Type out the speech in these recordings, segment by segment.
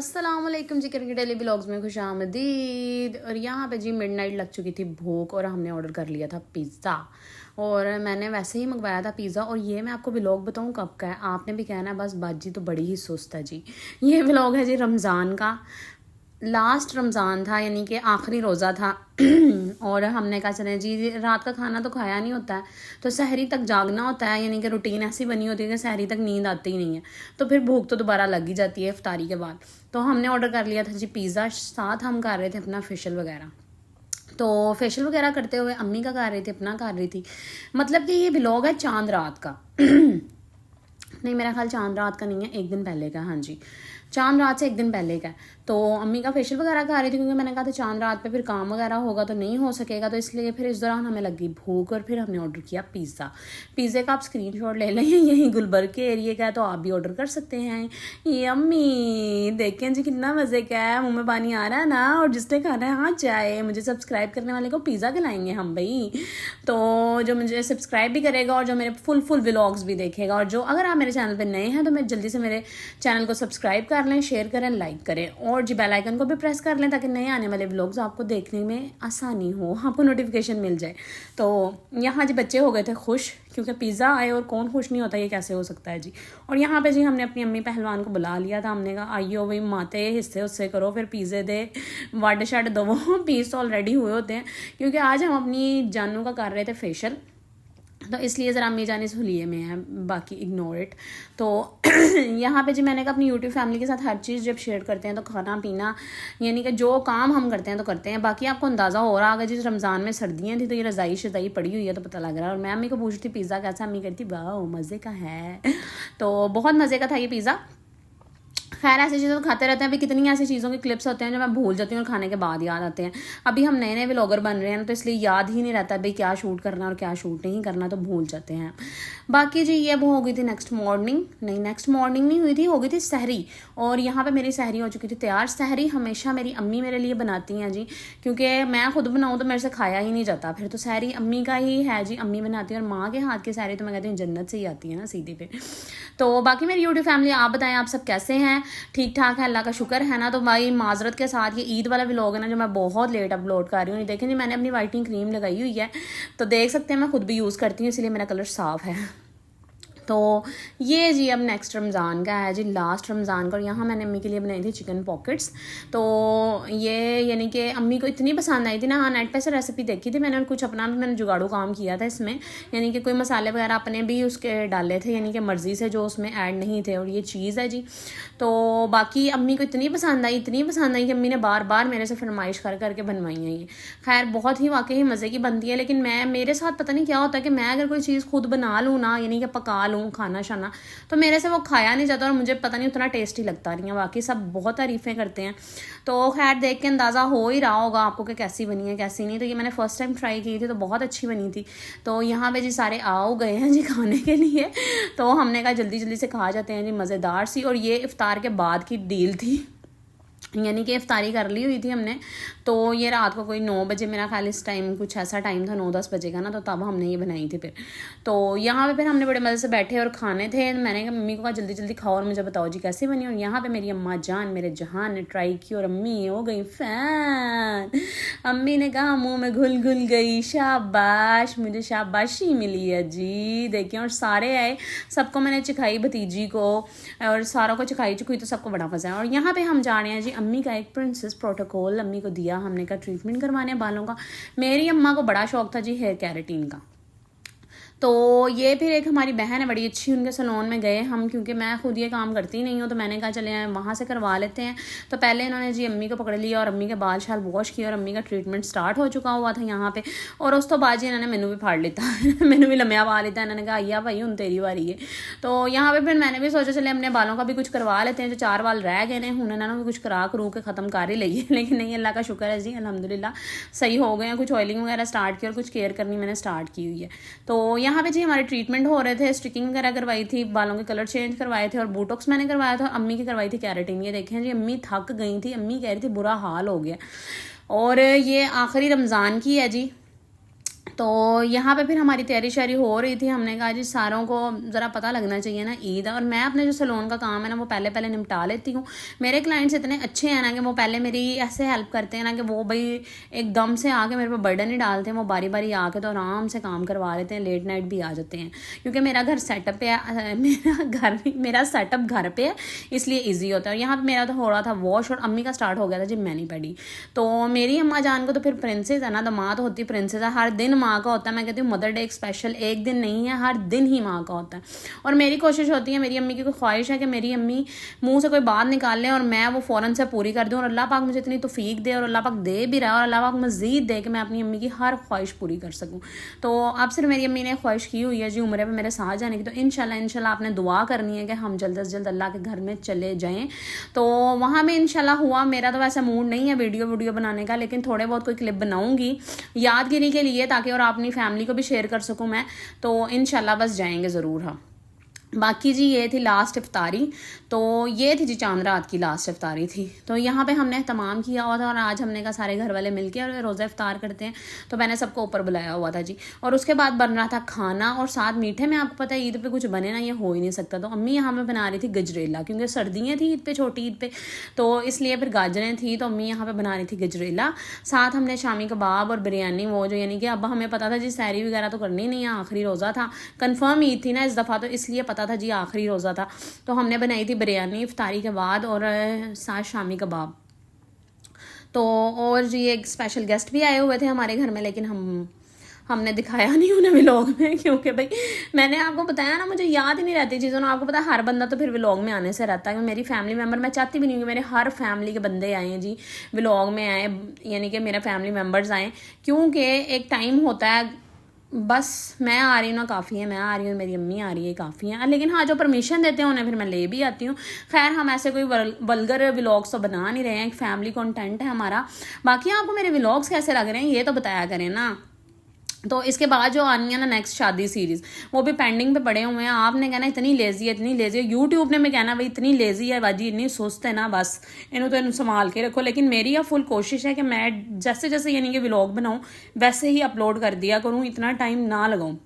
अस्सलाम वालेकुम जी, किरण की डेली ब्लॉग्स में खुश आमदीद। और यहाँ पे जी मिडनाइट लग चुकी थी भूख और हमने ऑर्डर कर लिया था पिज़्ज़ा। और मैंने वैसे ही मंगवाया था पिज़्ज़ा। और ये मैं आपको व्लॉग बताऊँ कब का है, आपने भी कहना है बस बाजी तो बड़ी ही सुस्त है जी। ये व्लॉग है जी रमज़ान का, लास्ट रमज़ान था यानी कि आखिरी रोज़ा था। और हमने कहा चले जी रात का खाना तो खाया नहीं होता है तो सहरी तक जागना होता है, यानी कि रूटीन ऐसी बनी होती है कि सहरी तक नींद आती ही नहीं है, तो फिर भूख तो दोबारा लग ही जाती है इफ्तारी के बाद। तो हमने ऑर्डर कर लिया था जी पिज़्ज़ा, साथ हम कर रहे थे अपना फेशियल वगैरह। तो फेशियल वगैरह करते हुए अम्मी का कर रही थी, अपना कर रही थी। मतलब कि ये व्लॉग है चांद रात का। नहीं, मेरा ख्याल चांद रात का नहीं है, एक दिन पहले का। हाँ जी, चांद रात से एक दिन पहले का है। तो अम्मी का फेशियल वगैरह करा रही थी, क्योंकि मैंने कहा था चांद रात पे फिर काम वगैरह होगा तो नहीं हो सकेगा, तो इसलिए फिर इस दौरान हमें लगी भूख और फिर हमने ऑर्डर किया पिज़्ज़ा। पिज़्ज़े का आप स्क्रीनशॉट ले लें, यही गुलबर्ग के एरिए का है तो आप भी ऑर्डर कर सकते हैं। ये अम्मी देखें जी कितना मज़े का है, मुँह में पानी आ रहा है ना। और जिसने खाना है हाँ चाहे, मुझे सब्सक्राइब करने वाले को पिज़्ज़ा खिलाएंगे हम भाई। तो जो मुझे सब्सक्राइब भी करेगा और जो मेरे फुल व्लॉग्स भी देखेगा, और जो अगर आप मेरे चैनल पर नए हैं तो मैं जल्दी से मेरे चैनल को सब्सक्राइब कर लें, शेयर करें, लाइक करें और जी बेल आइकन को भी प्रेस कर लें ताकि नए आने वाले व्लॉग्स आपको देखने में आसानी हो, आपको नोटिफिकेशन मिल जाए। तो यहाँ जी बच्चे हो गए थे खुश क्योंकि पिज़्ज़ा आए, और कौन खुश नहीं होता, ये कैसे हो सकता है जी। और यहाँ पे जी हमने अपनी अम्मी पहलवान को बुला लिया था, हमने कहा आइयो भाई माते हिस्से उससे करो, फिर पिज़्ज़े दे वड शड दो। वो पीस तो ऑलरेडी हुए होते हैं, क्योंकि आज हम अपनी जानू का कर रहे थे फेशियल, तो इसलिए ज़रा अम्मी जाने सहूलिये में है, बाकी इग्नोर इट। तो यहाँ पे जी मैंने कहा अपनी यूट्यूब फैमिली के साथ हर चीज़ जब शेयर करते हैं तो खाना पीना यानी कि जो काम हम करते हैं तो करते हैं। बाकी आपको अंदाज़ा हो रहा होगा जी रमज़ान में सर्दियाँ थी तो ये रज़ाई शज़ाई पड़ी हुई है तो पता लग रहा है। और मैं अम्मी को पूछ रही थी पिज़्ज़ा कैसा, अम्मी कहती वाह मज़े का है। तो बहुत मज़े का था ये पिज़्ज़ा। खैर ऐसी चीज़ें तो खाते रहते हैं, अभी कितनी ऐसी चीज़ों के क्लिप्स होते हैं जो मैं भूल जाती हूँ और खाने के बाद याद आते हैं। अभी हम नए नए व्लॉगर बन रहे हैं तो इसलिए याद ही नहीं रहता भाई क्या शूट करना और क्या शूट नहीं करना, तो भूल जाते हैं। बाकी जी ये वो हो गई थी नेक्स्ट मॉर्निंग नहीं हुई थी, हो गई थी सहरी। और यहाँ पे मेरी सहरी हो चुकी थी तैयार। सहरी हमेशा मेरी अम्मी मेरे लिए बनाती हैं जी, क्योंकि मैं खुद बनाऊँ तो मेरे से खाया ही नहीं जाता, फिर तो सहरी अम्मी का ही है जी, अम्मी बनाती है। और माँ के हाथ की सहरी तो मैं कहती हूँ जन्नत से ही आती है ना सीधी पे। तो बाकी मेरी यूट्यूब फैमिली आप बताएं आप सब कैसे हैं, ठीक ठाक है, अल्लाह का शुक्र है ना। तो भाई माजरत के साथ ये ईद वाला व्लॉग है ना जो मैं बहुत लेट अपलोड कर रही हूँ। देखें जी मैंने अपनी वाइटनिंग क्रीम लगाई हुई है तो देख सकते हैं, मैं खुद भी यूज़ करती हूँ इसलिए मेरा कलर साफ़ है। तो ये जी अब नेक्स्ट रमज़ान का है जी, लास्ट रमज़ान का। और यहाँ मैंने अम्मी के लिए बनाई थी चिकन पॉकेट्स। तो ये यानी कि अम्मी को इतनी पसंद आई थी ना, हाँ नेट पे से रेसिपी देखी थी मैंने और कुछ अपना भी मैंने जुगाड़ू काम किया था इसमें, यानी कि कोई मसाले वगैरह अपने भी उसके डाले थे यानी कि मर्ज़ी से, जो उसमें ऐड नहीं थे। और ये चीज़ है जी। तो बाकी अम्मी को इतनी पसंद आई कि अम्मी ने बार बार मेरे से फरमाइश कर करके बनवाई है ये। खैर बहुत ही वाकई मज़े की बनती है, लेकिन मेरे साथ पता नहीं क्या होता है कि मैं अगर कोई चीज़ खुद बना लूँ ना, यानी कि पका लूँ खाना शाना, तो मेरे से वो खाया नहीं जाता और मुझे पता नहीं उतना टेस्टी लगता नहीं है। बाकी सब बहुत तारीफ़ें करते हैं। तो खैर देख के अंदाज़ा हो ही रहा होगा आपको कि कैसी बनी है कैसी नहीं। तो ये मैंने फ़र्स्ट टाइम ट्राई की थी तो बहुत अच्छी बनी थी। तो यहाँ पे जी सारे आओ गए हैं जी खाने के लिए, तो हमने कहा जल्दी जल्दी से खा जाते हैं जी, मज़ेदार सी। और ये इफ्तार के बाद की डील थी, यानी कि इफ्तारी कर ली हुई थी हमने। तो ये रात को कोई 9 बजे मेरा ख्याल इस टाइम कुछ ऐसा टाइम था 9-10 बजे का ना, तो तब हमने ये बनाई थी फिर। तो यहाँ पे फिर हमने बड़े मज़े से बैठे और खाने थे। मैंने कहा मम्मी को कहा जल्दी जल्दी खाओ और मुझे बताओ जी कैसी बनी। और यहाँ पे मेरी अम्मा जान मेरे जहान ने ट्राई की और अम्मी हो गई फ़ैन। अम्मी ने कहा मुँह में घुल घुल गई, शाबाश, मुझे शाबाशी मिली है जी। देखिए और सारे आए, सबको मैंने चिखाई, भतीजी को और सारों को चिखाई चुकी, तो सबको बड़ा मज़ा है। और यहाँ पे हम जा रहे हैं जी अम्मी का एक प्रिंसेस प्रोटोकॉल अम्मी को दिया हमने का ट्रीटमेंट करवाने बालों का। मेरी अम्मा को बड़ा शौक था जी हेयर कैरेटीन का। तो ये फिर एक हमारी बहन है बड़ी अच्छी, उनके सैलून में गए हम, क्योंकि मैं खुद ये काम करती नहीं हूँ तो मैंने कहा चले वहाँ से करवा लेते हैं। तो पहले इन्होंने जी अम्मी को पकड़ लिया और अम्मी के बाल शाल वॉश किया और अम्मी का ट्रीटमेंट स्टार्ट हो चुका हुआ था यहाँ पे। और उस तो बाद जी इन्होंने मैनू भी फाड़ लेता मैनू भी लम्या पा लेता। इन्होंने कहा आइया भाई हूँ तेरी बारी है। तो यहाँ पे फिर मैंने भी सोचा चले अपने बालों का भी कुछ करवा लेते हैं, जो 4 बाल रह गए हैं हूँ इन्होंने भी कुछ करा करू के ख़त्म कर ही लिए। लेकिन नहीं, अल्लाह का शुक्र है जी, अल्हम्दुलिल्लाह सही हो गए हैं। कुछ ऑयलिंग वगैरह स्टार्ट की और कुछ केयर करनी मैंने स्टार्ट की हुई है। तो यहाँ पे जी हमारे ट्रीटमेंट हो रहे थे, स्टिकिंग वगैरह करवाई थी, बालों के कलर चेंज करवाए थे और बोटॉक्स मैंने करवाया था। अम्मी की करवाई थी कैरेटीन। ये देखें जी अम्मी थक गई थी, अम्मी कह रही थी बुरा हाल हो गया। और ये आखिरी रमज़ान की है जी। तो यहाँ पे फिर हमारी तैयारी शारी हो रही थी। हमने कहा जी सारों को ज़रा पता लगना चाहिए ना ईद है, और मैं अपने जो सैलून का काम है ना वो पहले पहले निपटा लेती हूँ। मेरे क्लाइंट्स इतने अच्छे हैं ना कि वो पहले मेरी ऐसे हेल्प करते हैं ना कि वो भाई एकदम से आके मेरे पे बर्डन नहीं डालते हैं, वो बारी बारी आके तो आराम से काम करवा लेते हैं, लेट नाइट भी आ जाते हैं। क्योंकि मेरा घर सेटअप है, मेरा सेटअप घर पे है, इसलिए ईजी होता है। और यहाँ पर मेरा तो हो रहा था वॉश, और अम्मी का स्टार्ट हो गया था जी मैनी पैडी। तो मेरी अम्मा जान को तो फिर प्रिंसेस है ना, दामाद होती प्रिंसेस है, हर दिन माँ का होता है। मैं कहती हूँ मदर डे एक स्पेशल एक दिन नहीं है, हर दिन ही माँ का होता है। और मेरी कोशिश होती है, मेरी अम्मी की कोई ख्वाहिश है कि मेरी अम्मी मुंह से कोई बात निकाल ले और मैं वो फ़ौरन से पूरी कर दूँ, और अल्लाह पाक मुझे इतनी तौफीक दे, और अल्लाह पाक दे भी रहा है, और अल्लाह पाक मज़ीद दे कि मैं अपनी अम्मी की हर ख्वाहिश पूरी कर सकूँ। तो अब सिर्फ मेरी अम्मी ने ख्वाहिश की हुई है जी उम्र पे मेरे साथ जाने की। तो इंशाल्लाह आपने दुआ करनी है कि हम जल्द से जल्द अल्लाह के घर में चले जाएँ। तो वहाँ में इंशाल्लाह हुआ। मेरा तो वैसा मूड नहीं है वीडियो बनाने का, लेकिन थोड़े बहुत कोई क्लिप बनाऊँगी यादगिरी के लिए, ताकि और अपनी फैमिली को भी शेयर कर सकूं मैं। तो इंशाल्लाह बस जाएंगे ज़रूर। हाँ, बाकी जी ये थी लास्ट इफ्तारी। तो ये थी जी चांद रात की लास्ट इफ्तारी थी। तो यहाँ पे हमने तमाम किया हुआ था, और आज हमने कहा सारे घर वाले मिलके और रोज़ा इफ्तार करते हैं, तो मैंने सबको ऊपर बुलाया हुआ था जी। और उसके बाद बन रहा था खाना, और साथ मीठे में आपको पता है ईद पे कुछ बने ना ये हो ही नहीं सकता। तो अम्मी यहाँ पे बना रही थी गजरेला, क्योंकि सर्दियाँ थी ईद पे, छोटी ईद पे, तो इसलिए फिर गाजरें थी, तो अम्मी यहाँ पे बना रही थी गजरेला। साथ हमने शामी कबाब और बिरयानी, वो जो यानी कि अब हमें पता था जी सैरी वगैरह तो करनी नहीं है, आखिरी रोज़ा था, कन्फर्म ईद थी ना इस दफ़ा, तो इसलिए पता था जी आखिरी रोज़ा था। तो हमने बनाई थी बिरयानी इफ्तारी के बाद, और साथ शामी कबाब। तो और जी एक स्पेशल गेस्ट भी आए हुए थे हमारे घर में, लेकिन हमने दिखाया नहीं उन्हें व्लॉग में, क्योंकि भाई मैंने आपको बताया ना मुझे याद ही नहीं रहती चीज़ों। आपको पता है हर बंदा तो फिर व्लॉग में आने से रहता है कि मेरी फैमिली मेम्बर, मैं चाहती भी नहीं कि मेरे हर फैमिली के बंदे आए हैं जी व्लॉग में आए, यानी कि मेरे फैमिली मेम्बर्स आए, क्योंकि एक टाइम होता है बस मैं आ रही हूँ ना काफ़ी है, मैं आ रही हूँ, मेरी अम्मी आ रही है काफ़ी है। लेकिन हाँ जो परमिशन देते हैं उन्हें फिर मैं ले भी आती हूँ। खैर हम ऐसे कोई वल्गर व्लॉग्स तो बना नहीं रहे हैं, एक फैमिली कंटेंट है हमारा। बाकी आपको मेरे व्लॉग्स कैसे लग रहे हैं ये तो बताया करें ना। तो इसके बाद जो आनी है ना नेक्स्ट शादी सीरीज़, वो भी पेंडिंग पे पड़े हुए हैं। आपने कहना इतनी लेजी है, इतनी लेजी है, यूट्यूब ने मैं कहना भाई इतनी लेजी है बाजी, इतनी सुस्त है ना, बस इन्हों तो इन संभाल के रखो। लेकिन मेरी अब फुल कोशिश है कि मैं जैसे जैसे यानी कि व्लॉग बनाऊँ वैसे ही अपलोड कर दिया करूँ, इतना टाइम ना लगाऊँ।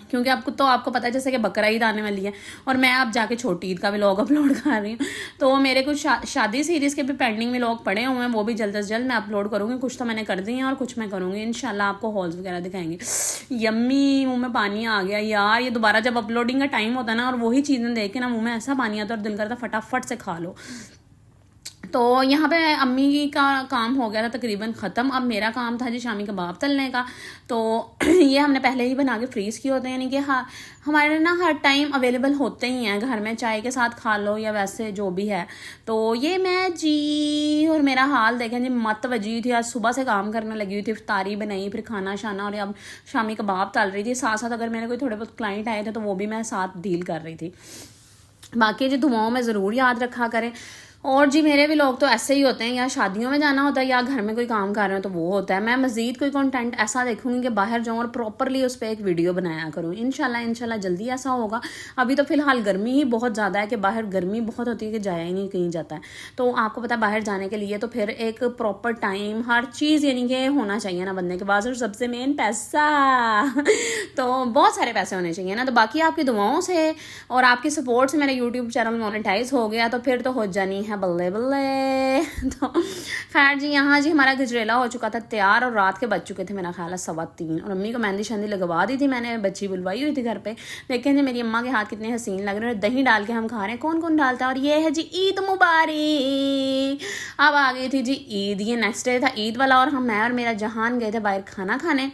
क्योंकि आपको पता है जैसे कि बकरा ईद आने वाली है, और मैं अब जाके छोटी ईद का व्लॉग अपलोड कर रही हूँ। तो मेरे कुछ शादी सीरीज़ के भी पेंडिंग व्लॉग पड़े हुए हैं, वो भी जल्द से जल्द मैं अपलोड करूँगी। कुछ तो मैंने कर दिए हैं और कुछ मैं करूँगी इंशाल्लाह, आपको हॉल्स वगैरह दिखाएंगे। यम्मी, मुँह में पानी आ गया यार, ये दोबारा जब अपलोडिंग का टाइम होता है ना और वही चीज़ें देख के ना मुँह में ऐसा पानी आता है और दिल करता फटाफट से खा लो। तो यहाँ पे अम्मी का काम हो गया था तकरीबन ख़त्म। अब मेरा काम था जी शामी कबाब तलने का। तो ये हमने पहले ही बना के फ्रीज़ किए होते हैं, यानी कि हाँ हमारे ना हर टाइम अवेलेबल होते ही हैं घर में, चाय के साथ खा लो या वैसे जो भी है। तो ये मैं जी, और मेरा हाल देखें जी मत वजी थी, आज सुबह से काम करने लगी हुई थी, इफ्तारी बनाई, फिर खाना शाना, और अब शामी कबाब तल रही थी। साथ साथ अगर मेरे कोई थोड़े बहुत क्लाइंट आए थे तो वो भी मैं साथ डील कर रही थी। बाकी जी दुआओं में ज़रूर याद रखा करें। और जी मेरे व्लॉग तो ऐसे ही होते हैं, या शादियों में जाना होता है या घर में कोई काम कर रहे हो तो वो होता है। मैं मज़ीद कोई कंटेंट ऐसा देखूंगी कि बाहर जाऊँ और प्रॉपरली उस पर एक वीडियो बनाया करूँ। इंशाल्लाह जल्दी ऐसा होगा। अभी तो फ़िलहाल गर्मी ही बहुत ज़्यादा है कि बाहर गर्मी बहुत होती है कि जाया ही नहीं कहीं जाता है। तो आपको पता है बाहर जाने के लिए तो फिर एक प्रॉपर टाइम हर चीज़ यानी कि होना चाहिए ना बंदे के पास, और सबसे मेन पैसा तो बहुत सारे पैसे होने चाहिए ना। तो बाकी आपकी दुआओं से और आपकी सपोर्ट से मेरा यूट्यूब चैनल मोनेटाइज हो गया, तो फिर तो हो जानी है बल्ले बल्ले। तो खैर जी यहाँ जी हमारा गजरेला हो चुका था तैयार, और रात के बज चुके थे मेरा ख्याल है 3:15, और अम्मी को मेहंदी शहंदी लगवा दी थी मैंने, बच्ची बुलवाई हुई थी घर पे। देखें जी मेरी अम्मा के हाथ कितने हसीन लग रहे हैं, दही डाल के हम खा रहे हैं। कौन कौन डालता है? और ये है जी ईद मुबारक। अब आ गई थी जी ईद, ये नेक्स्ट डे था ईद वाला, और मैं और मेरा जहान गए थे बाहर खाना खाने।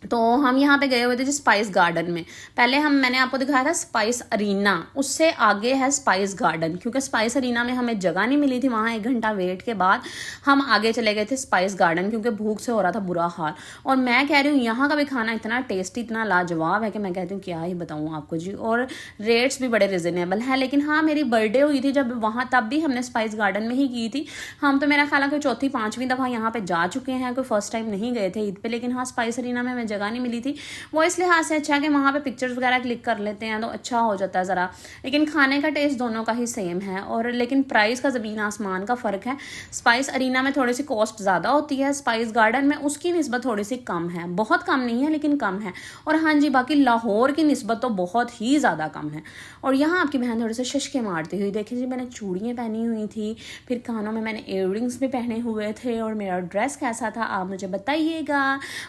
तो हम यहाँ पे गए हुए थे जी स्पाइस गार्डन में। पहले मैंने आपको दिखाया था स्पाइस अरीना, उससे आगे है स्पाइस गार्डन, क्योंकि स्पाइस अरीना में हमें जगह नहीं मिली थी, वहाँ 1 घंटा वेट के बाद हम आगे चले गए थे स्पाइस गार्डन, क्योंकि भूख से हो रहा था बुरा हाल। और मैं कह रही हूँ यहाँ का भी खाना इतना टेस्टी, इतना लाजवाब है कि मैं कहती हूँ क्या ही बताऊँ आपको जी, और रेट्स भी बड़े रिजनेबल हैं। लेकिन हाँ मेरी बर्थडे हुई थी जब वहाँ, तब भी हमने स्पाइस गार्डन में ही की थी। हम तो मेरा ख्याल है कि 4th 5वीं दफ़ा यहाँ पर जा चुके हैं, कोई फर्स्ट टाइम नहीं गए थे ईद पर। लेकिन हाँ स्पाइस अरीना में मैं जगह नहीं मिली थी। वो इस लिहाज से अच्छा है कि वहाँ पे पिक्चर्स वगैरह क्लिक कर लेते हैं तो अच्छा हो जाता है ज़रा, लेकिन खाने का टेस्ट दोनों का ही सेम है। और लेकिन प्राइस का ज़मीन आसमान का फ़र्क है। स्पाइस अरीना में थोड़ी सी कॉस्ट ज़्यादा होती है, स्पाइस गार्डन में उसकी निस्बत थोड़ी सी कम है, बहुत कम नहीं है लेकिन कम है। और हाँ जी, बाकी लाहौर की निस्बत तो बहुत ही ज़्यादा कम है। और यहाँ आपकी बहन थोड़े से शशके मारती हुई, देखिए जी मैंने चूड़ियाँ पहनी हुई थी, फिर कानों में मैंने इयररिंग्स भी पहने हुए थे, और मेरा ड्रेस कैसा था आप मुझे बताइएगा।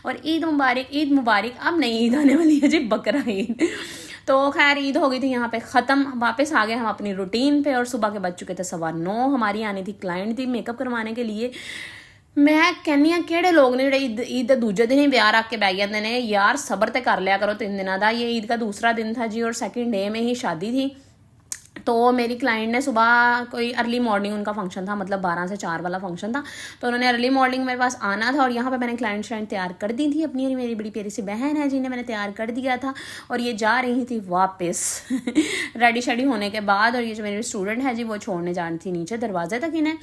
और ईद मुबारक, ईद मुबारक। अब नई ईद आने वाली है जी, बकरा ईद। तो खैर ईद हो गई थी यहाँ पे ख़त्म, वापस आ गए हम अपनी रूटीन पे। और सुबह के बज चुके थे 9:15, हमारी आनी थी क्लाइंट थी मेकअप करवाने के लिए। मैं कहनी हाँ किहड़े लोग ने ਜਿਹੜੇ ईद दूजे दिन ही ब्याह रख के बह जाते हैं यार, सब्र ते कर लिया करो 3 दिनों का। ये ईद का दूसरा दिन था जी, और सेकंड डे में ही शादी थी। तो मेरी क्लाइंट ने सुबह कोई अर्ली मॉर्निंग उनका फंक्शन था, मतलब 12 से 4 वाला फंक्शन था, तो उन्होंने अर्ली मॉर्निंग मेरे पास आना था। और यहाँ पे मैंने क्लाइंट श्लाइंट तैयार कर दी थी अपनी, मेरी बड़ी प्यारी सी बहन है जिन्हें मैंने तैयार कर दिया था, और ये जा रही थी वापस रेडी शेडी होने के बाद। और ये जो मेरी स्टूडेंट है जी वो छोड़ने जानी थी नीचे दरवाजे तक इन्हें।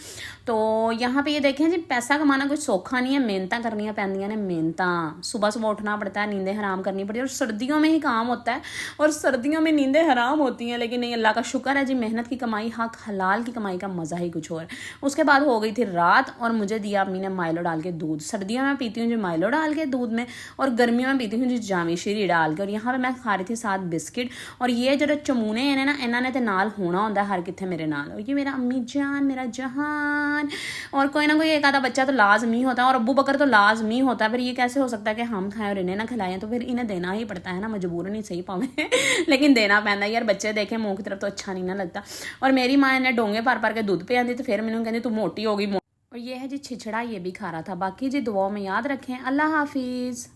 तो यहाँ पे ये देखें जी, पैसा कमाना कुछ सौखा नहीं है, मेहनत करनी पैंदियां ने, मेहनत। सुबह सुबह उठना पड़ता है, नींदें हराम करनी पड़ती है, और सर्दियों में ही काम होता है, और सर्दियों में नींदें हराम होती हैं। लेकिन नहीं, अल्लाह का शुक्र है जी, मेहनत की कमाई, हक हलाल की कमाई का मज़ा ही कुछ और है। उसके बाद हो गई थी रात, और मुझे दिया अम्मी ने माइलो डाल के दूध। सर्दियों में पीती हूँ जी माइलो डाल के दूध में, और गर्मियों में पीती हूँ जी जामी शीरी डाल के। और यहाँ पे मैं खा रही थी 7 बिस्किट। और ये जो चमूने हैं ना, इन्होंने तो नाल होना होता है हर कितने मेरे नाल। और ये मेरा अम्मी जान, मेरा जहान, और कोई ना कोई एक आधा बच्चा तो लाजमी होता है, और अब्बू बकर तो लाजमी होता है। फिर ये कैसे हो सकता है कि हम खाएं और इन्हें ना खिलाएं, तो फिर इन्हें देना ही पड़ता है ना, मजबूरन ही सही पावे लेकिन देना पैंदा यार, बच्चे देखें मुँह की तरफ तो अच्छा नहीं ना लगता। और मेरी माँ ने डोंगे भर के दूध पे आती, तो फिर मैंने कहती तू मोटी हो गई। और ये है जी छिछड़ा, ये भी खा रहा था। बाकी जी दुआओं में याद रखें। अल्लाह हाफिज़।